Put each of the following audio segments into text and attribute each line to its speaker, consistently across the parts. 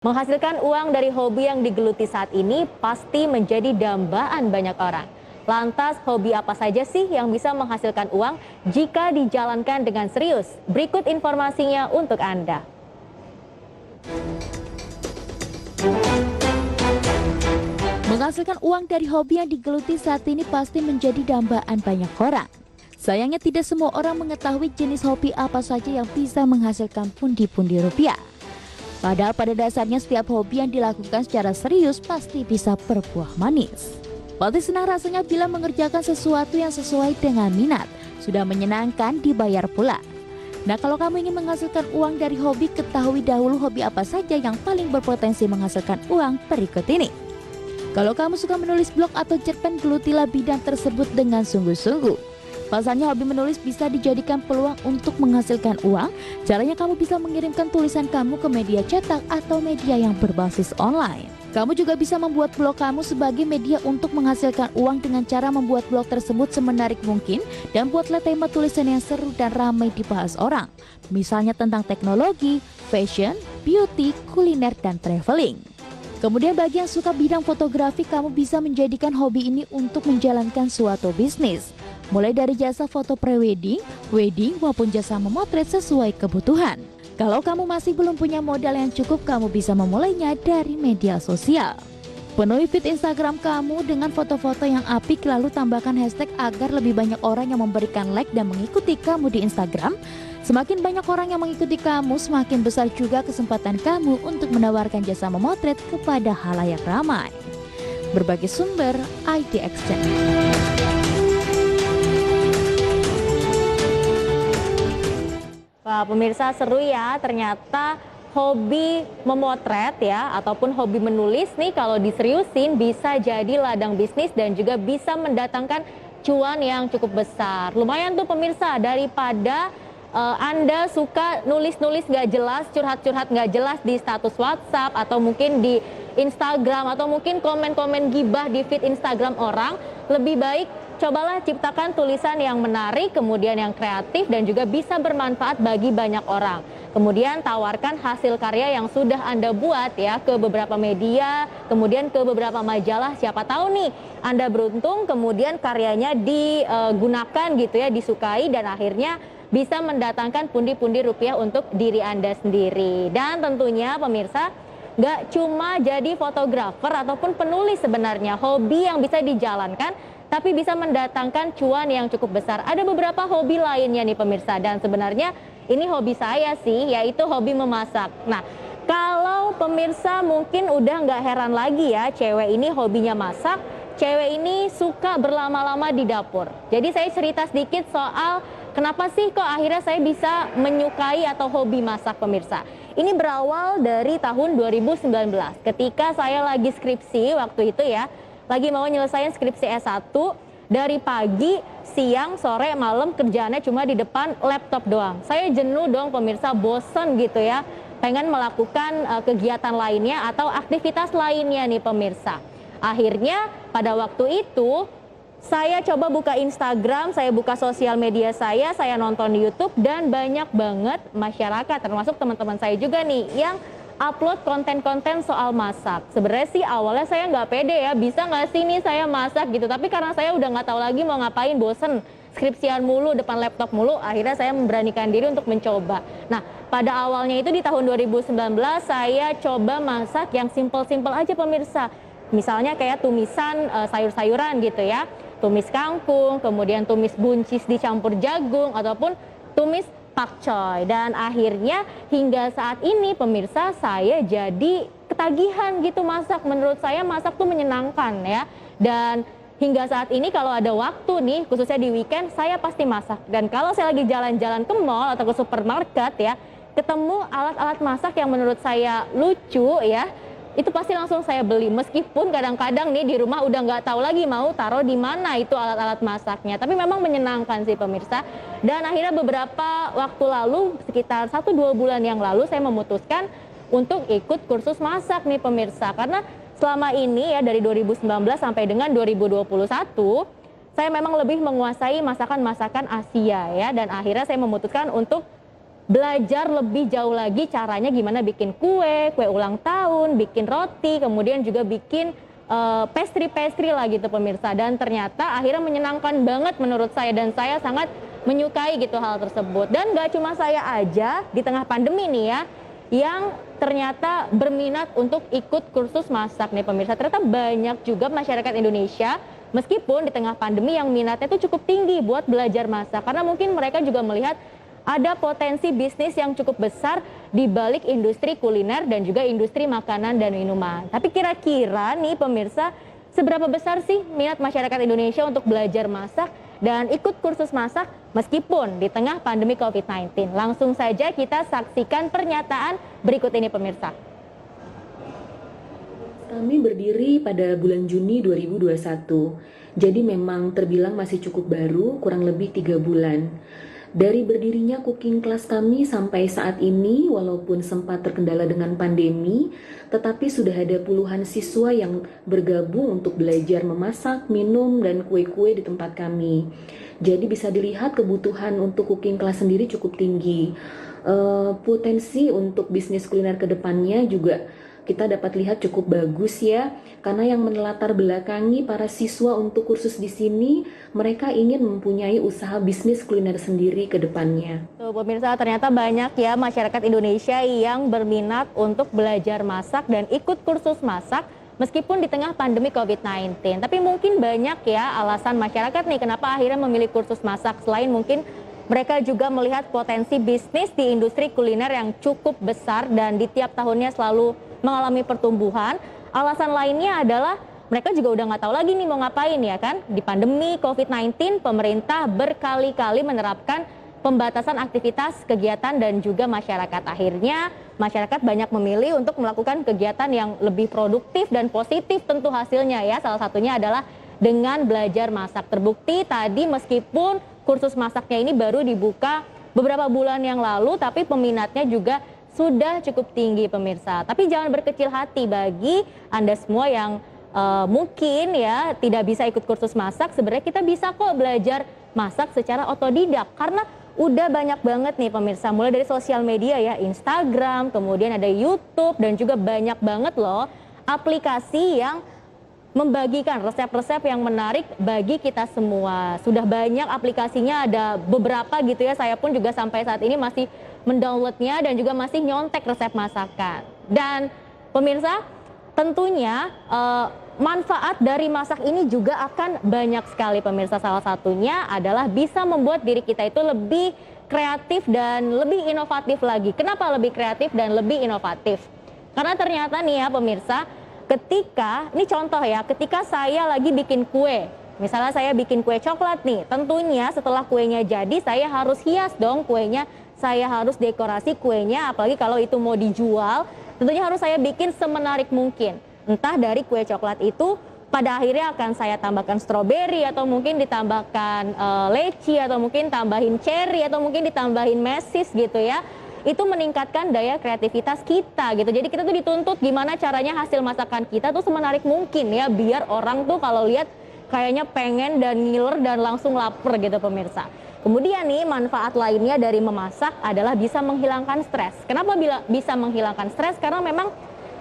Speaker 1: Menghasilkan uang dari hobi yang digeluti saat ini pasti menjadi dambaan banyak orang. Lantas, hobi apa saja sih yang bisa menghasilkan uang jika dijalankan dengan serius? Berikut informasinya untuk Anda.
Speaker 2: Menghasilkan uang dari hobi yang digeluti saat ini pasti menjadi dambaan banyak orang. Sayangnya tidak semua orang mengetahui jenis hobi apa saja yang bisa menghasilkan pundi-pundi rupiah. Padahal pada dasarnya setiap hobi yang dilakukan secara serius pasti bisa berbuah manis. Pasti senang rasanya bila mengerjakan sesuatu yang sesuai dengan minat. Sudah menyenangkan dibayar pula. Nah, kalau kamu ingin menghasilkan uang dari hobi, ketahui dahulu hobi apa saja yang paling berpotensi menghasilkan uang berikut ini. Kalau kamu suka menulis blog atau cerpen, gelutilah bidang tersebut dengan sungguh-sungguh. Pasalnya hobi menulis bisa dijadikan peluang untuk menghasilkan uang. Caranya kamu bisa mengirimkan tulisan kamu ke media cetak atau media yang berbasis online. Kamu juga bisa membuat blog kamu sebagai media untuk menghasilkan uang dengan cara membuat blog tersebut semenarik mungkin dan buatlah tema tulisan yang seru dan ramai dibahas orang. Misalnya tentang teknologi, fashion, beauty, kuliner, dan traveling. Kemudian bagi yang suka bidang fotografi, kamu bisa menjadikan hobi ini untuk menjalankan suatu bisnis. Mulai dari jasa foto pre-wedding, wedding, maupun jasa memotret sesuai kebutuhan. Kalau kamu masih belum punya modal yang cukup, kamu bisa memulainya dari media sosial. Penuhi feed Instagram kamu dengan foto-foto yang apik, lalu tambahkan hashtag agar lebih banyak orang yang memberikan like dan mengikuti kamu di Instagram. Semakin banyak orang yang mengikuti kamu, semakin besar juga kesempatan kamu untuk menawarkan jasa memotret kepada halayak ramai. Berbagai sumber, IDX Channel.
Speaker 1: Wah, pemirsa, seru ya, ternyata hobi memotret ya ataupun hobi menulis nih kalau diseriusin bisa jadi ladang bisnis dan juga bisa mendatangkan cuan yang cukup besar. Lumayan tuh pemirsa, daripada Anda suka nulis-nulis gak jelas, curhat-curhat gak jelas di status WhatsApp atau mungkin di Instagram atau mungkin komen-komen gibah di feed Instagram orang, lebih baik cobalah ciptakan tulisan yang menarik, kemudian yang kreatif dan juga bisa bermanfaat bagi banyak orang. Kemudian tawarkan hasil karya yang sudah Anda buat ya ke beberapa media, kemudian ke beberapa majalah. Siapa tahu nih Anda beruntung, kemudian karyanya digunakan gitu ya, disukai dan akhirnya bisa mendatangkan pundi-pundi rupiah untuk diri Anda sendiri. Dan tentunya pemirsa, gak cuma jadi fotografer ataupun penulis sebenarnya, hobi yang bisa dijalankan tapi bisa mendatangkan cuan yang cukup besar. Ada beberapa hobi lainnya nih pemirsa, dan sebenarnya ini hobi saya sih, yaitu hobi memasak. Nah, kalau pemirsa mungkin udah nggak heran lagi ya, cewek ini hobinya masak, cewek ini suka berlama-lama di dapur. Jadi saya cerita sedikit soal kenapa sih kok akhirnya saya bisa menyukai atau hobi masak pemirsa. Ini berawal dari tahun 2019, ketika saya lagi skripsi waktu itu ya, lagi mau nyelesain skripsi S1, dari pagi, siang, sore, malam kerjaannya cuma di depan laptop doang. Saya jenuh dong pemirsa, bosen gitu ya, pengen melakukan kegiatan lainnya atau aktivitas lainnya nih pemirsa. Akhirnya pada waktu itu saya coba buka Instagram, saya buka sosial media saya nonton YouTube dan banyak banget masyarakat termasuk teman-teman saya juga nih yang upload konten-konten soal masak. Sebenarnya sih awalnya saya nggak pede ya, bisa nggak sih nih saya masak gitu. Tapi karena saya udah nggak tahu lagi mau ngapain, bosen skripsian mulu, depan laptop mulu, akhirnya saya memberanikan diri untuk mencoba. Nah, pada awalnya itu di tahun 2019 saya coba masak yang simple-simple aja pemirsa. Misalnya kayak tumisan sayur-sayuran gitu ya, tumis kangkung, kemudian tumis buncis dicampur jagung, ataupun tumis pakcoy. Dan akhirnya hingga saat ini pemirsa, saya jadi ketagihan gitu masak. Menurut saya masak tuh menyenangkan ya. Dan hingga saat ini kalau ada waktu nih, khususnya di weekend, saya pasti masak. Dan kalau saya lagi jalan-jalan ke mall atau ke supermarket ya, ketemu alat-alat masak yang menurut saya lucu ya, itu pasti langsung saya beli. Meskipun kadang-kadang nih di rumah udah nggak tahu lagi mau taruh di mana itu alat-alat masaknya. Tapi memang menyenangkan sih pemirsa. Dan akhirnya beberapa waktu lalu, sekitar 1-2 bulan yang lalu, saya memutuskan untuk ikut kursus masak nih pemirsa. Karena selama ini ya dari 2019 sampai dengan 2021, saya memang lebih menguasai masakan-masakan Asia ya. Dan akhirnya saya memutuskan untuk belajar lebih jauh lagi caranya gimana bikin kue ulang tahun, bikin roti, kemudian juga bikin pastry-pastry lah gitu pemirsa. Dan ternyata akhirnya menyenangkan banget menurut saya, dan saya sangat menyukai gitu hal tersebut. Dan gak cuma saya aja di tengah pandemi nih ya, yang ternyata berminat untuk ikut kursus masak nih pemirsa. Ternyata banyak juga masyarakat Indonesia meskipun di tengah pandemi yang minatnya itu cukup tinggi buat belajar masak. Karena mungkin mereka juga melihat ada potensi bisnis yang cukup besar di balik industri kuliner dan juga industri makanan dan minuman. Tapi kira-kira nih pemirsa, seberapa besar sih minat masyarakat Indonesia untuk belajar masak dan ikut kursus masak meskipun di tengah pandemi COVID-19? Langsung saja kita saksikan pernyataan berikut ini pemirsa.
Speaker 3: Kami berdiri pada bulan Juni 2021, jadi memang terbilang masih cukup baru, kurang lebih 3 bulan. Dari berdirinya cooking class kami sampai saat ini, walaupun sempat terkendala dengan pandemi, tetapi sudah ada puluhan siswa yang bergabung untuk belajar memasak, minum, dan kue-kue di tempat kami. Jadi bisa dilihat kebutuhan untuk cooking class sendiri cukup tinggi. Potensi untuk bisnis kuliner ke depannya juga kita dapat lihat cukup bagus ya, karena yang menelatar belakangi para siswa untuk kursus di sini, mereka ingin mempunyai usaha bisnis kuliner sendiri ke depannya.
Speaker 1: Tuh pemirsa, ternyata banyak ya masyarakat Indonesia yang berminat untuk belajar masak dan ikut kursus masak meskipun di tengah pandemi COVID-19. Tapi mungkin banyak ya alasan masyarakat nih kenapa akhirnya memilih kursus masak, selain mungkin mereka juga melihat potensi bisnis di industri kuliner yang cukup besar dan di tiap tahunnya selalu mengalami pertumbuhan. Alasan lainnya adalah mereka juga udah nggak tahu lagi nih mau ngapain ya kan. Di pandemi COVID-19 pemerintah berkali-kali menerapkan pembatasan aktivitas, kegiatan dan juga masyarakat. Akhirnya masyarakat banyak memilih untuk melakukan kegiatan yang lebih produktif dan positif tentu hasilnya ya. Salah satunya adalah dengan belajar masak. Terbukti tadi meskipun kursus masaknya ini baru dibuka beberapa bulan yang lalu, tapi peminatnya juga sudah cukup tinggi pemirsa. Tapi jangan berkecil hati bagi Anda semua yang mungkin ya tidak bisa ikut kursus masak. Sebenarnya kita bisa kok belajar masak secara otodidak, karena udah banyak banget nih pemirsa, mulai dari sosial media ya, Instagram, kemudian ada YouTube, dan juga banyak banget loh aplikasi yang membagikan resep-resep yang menarik bagi kita semua. Sudah banyak aplikasinya, ada beberapa gitu ya. Saya pun juga sampai saat ini masih mendownloadnya dan juga masih nyontek resep masakan. Dan pemirsa, tentunya manfaat dari masak ini juga akan banyak sekali pemirsa. Salah satunya adalah bisa membuat diri kita itu lebih kreatif dan lebih inovatif lagi. Kenapa lebih kreatif dan lebih inovatif? Karena ternyata nih ya pemirsa, ketika, ini contoh ya, ketika saya lagi bikin kue, misalnya saya bikin kue coklat nih, tentunya setelah kuenya jadi saya harus hias dong kuenya, saya harus dekorasi kuenya, apalagi kalau itu mau dijual, tentunya harus saya bikin semenarik mungkin. Entah dari kue coklat itu pada akhirnya akan saya tambahkan stroberi, atau mungkin ditambahkan leci, atau mungkin tambahin cherry, atau mungkin ditambahin mesis gitu ya. Itu meningkatkan daya kreativitas kita gitu. Jadi kita tuh dituntut gimana caranya hasil masakan kita tuh semenarik mungkin ya, biar orang tuh kalau lihat kayaknya pengen dan ngiler dan langsung lapar gitu pemirsa. Kemudian nih manfaat lainnya dari memasak adalah bisa menghilangkan stres. Kenapa bisa menghilangkan stres? Karena memang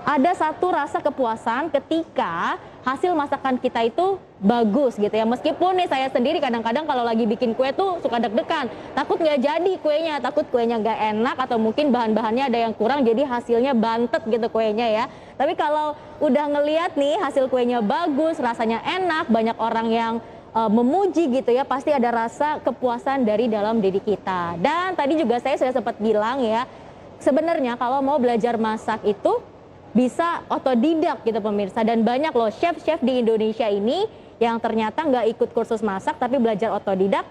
Speaker 1: ada satu rasa kepuasan ketika hasil masakan kita itu bagus gitu ya. Meskipun nih saya sendiri kadang-kadang kalau lagi bikin kue tuh suka deg-degan, takut nggak jadi kuenya, takut kuenya nggak enak, atau mungkin bahan-bahannya ada yang kurang jadi hasilnya bantet gitu kuenya ya. Tapi kalau udah ngeliat nih hasil kuenya bagus, rasanya enak, banyak orang yang memuji gitu ya, pasti ada rasa kepuasan dari dalam diri kita. Dan tadi juga saya sudah sempat bilang ya, sebenarnya kalau mau belajar masak itu bisa otodidak gitu pemirsa. Dan banyak loh chef-chef di Indonesia ini yang ternyata nggak ikut kursus masak tapi belajar otodidak,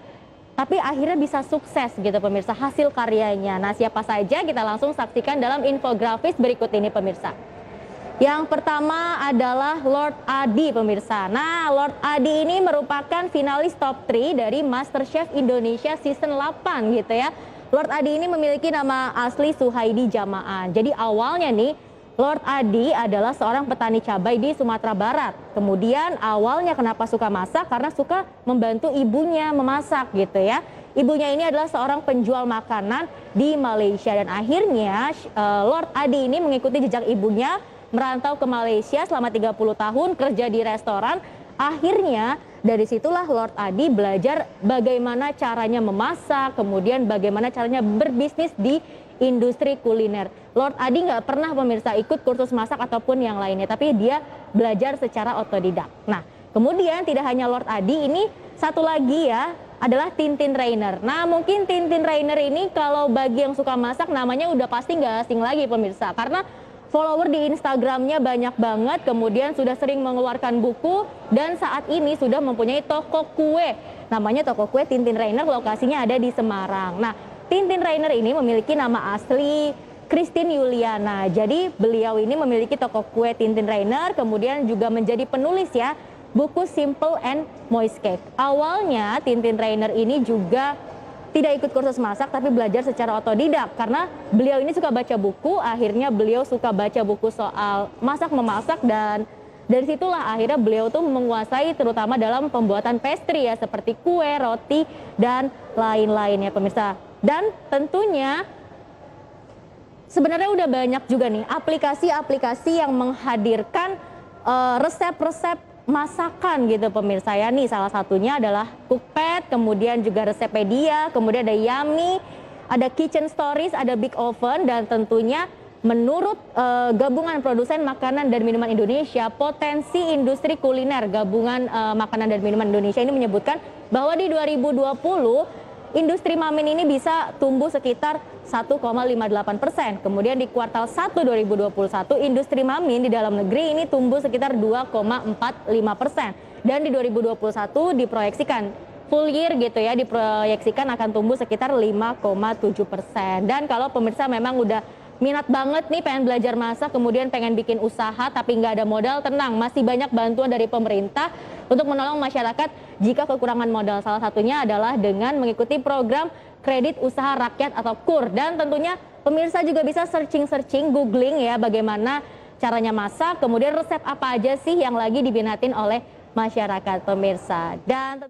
Speaker 1: tapi akhirnya bisa sukses gitu pemirsa hasil karyanya. Nah siapa saja kita langsung saksikan dalam infografis berikut ini pemirsa. Yang pertama adalah Lord Adi pemirsa. Nah Lord Adi ini merupakan finalis top 3 dari MasterChef Indonesia season 8 gitu ya. Lord Adi ini memiliki nama asli Suhaidi Jamaan. Jadi awalnya nih Lord Adi adalah seorang petani cabai di Sumatera Barat. Kemudian awalnya kenapa suka masak? Karena suka membantu ibunya memasak gitu ya. ibunya ini adalah seorang penjual makanan di Malaysia dan akhirnya Lord Adi ini mengikuti jejak ibunya, merantau ke Malaysia selama 30 tahun kerja di restoran. Akhirnya dari situlah Lord Adi belajar bagaimana caranya memasak, kemudian bagaimana caranya berbisnis di industri kuliner. Lord Adi nggak pernah pemirsa ikut kursus masak ataupun yang lainnya, tapi dia belajar secara otodidak. Nah, kemudian tidak hanya Lord Adi, ini satu lagi ya adalah Tintin Rainer. Nah, mungkin Tintin Rainer ini kalau bagi yang suka masak namanya udah pasti nggak asing lagi pemirsa, karena follower di Instagramnya banyak banget, kemudian sudah sering mengeluarkan buku dan saat ini sudah mempunyai toko kue. Namanya toko kue Tintin Rainer, lokasinya ada di Semarang. Nah, Tintin Rainer ini memiliki nama asli Christine Yuliana. Jadi beliau ini memiliki toko kue Tintin Rainer, kemudian juga menjadi penulis ya buku Simple and Moist Cake. Awalnya Tintin Rainer ini juga tidak ikut kursus masak tapi belajar secara otodidak karena beliau ini suka baca buku. Akhirnya beliau suka baca buku soal masak-memasak dan dari situlah akhirnya beliau tuh menguasai terutama dalam pembuatan pastry ya, seperti kue, roti dan lain-lainnya pemirsa. Dan tentunya sebenarnya udah banyak juga nih aplikasi-aplikasi yang menghadirkan resep-resep masakan gitu pemirsa ya. Nih salah satunya adalah Cookpad, kemudian juga Reseppedia, kemudian ada Yummy, ada Kitchen Stories, ada Big Oven, dan tentunya menurut gabungan produsen makanan dan minuman Indonesia, potensi industri kuliner gabungan makanan dan minuman Indonesia ini menyebutkan bahwa di 2020 industri mamin ini bisa tumbuh sekitar 1,58%. Kemudian di kuartal 1 2021 industri mamin di dalam negeri ini tumbuh sekitar 2,45%. Dan di 2021 diproyeksikan full year gitu ya, diproyeksikan akan tumbuh sekitar 5,7%. Dan kalau pemirsa memang udah minat banget nih pengen belajar masak, kemudian pengen bikin usaha tapi nggak ada modal, tenang, masih banyak bantuan dari pemerintah untuk menolong masyarakat jika kekurangan modal. Salah satunya adalah dengan mengikuti program kredit usaha rakyat atau KUR. Dan tentunya pemirsa juga bisa searching, googling ya bagaimana caranya masak, kemudian resep apa aja sih yang lagi diminatin oleh masyarakat pemirsa. Dan